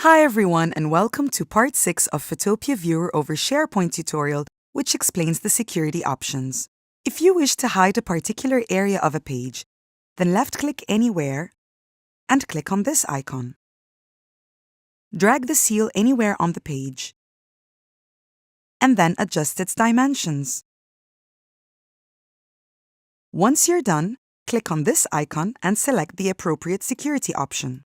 Hi everyone and welcome to part 6 of Fotopia Viewer over SharePoint tutorial, which explains the security options. If you wish to hide a particular area of a page, then left-click anywhere and click on this icon. Drag the seal anywhere on the page and then adjust its dimensions. Once you're done, click on this icon and select the appropriate security option.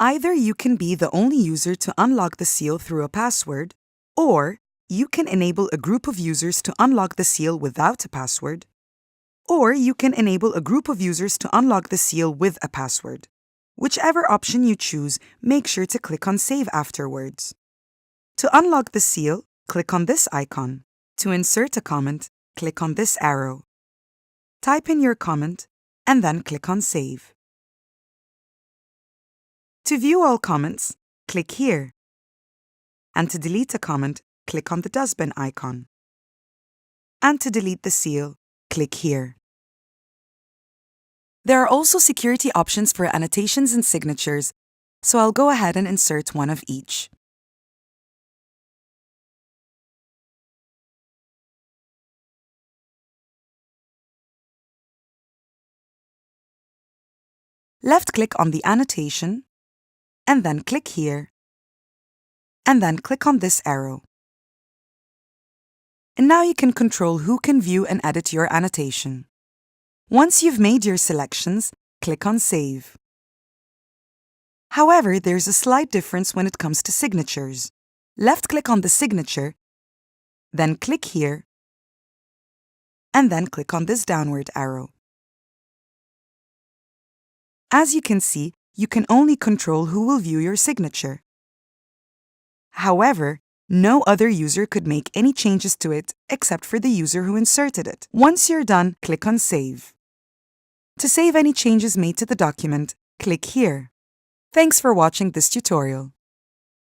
Either you can be the only user to unlock the seal through a password, or you can enable a group of users to unlock the seal without a password, or you can enable a group of users to unlock the seal with a password. Whichever option you choose, make sure to click on Save afterwards. To unlock the seal, click on this icon. To insert a comment, click on this arrow. Type in your comment and then click on Save. To view all comments, click here. And to delete a comment, click on the dustbin icon. And to delete the seal, click here. There are also security options for annotations and signatures, so I'll go ahead and insert one of each. Left-click on the annotation, and then click here, and then click on this arrow. And now you can control who can view and edit your annotation. Once you've made your selections, click on Save. However, there's a slight difference when it comes to signatures. Left-click on the signature, then click here, and then click on this downward arrow. As you can see, you can only control who will view your signature. However, no other user could make any changes to it except for the user who inserted it. Once you're done, click on Save. To save any changes made to the document, click here. Thanks for watching this tutorial.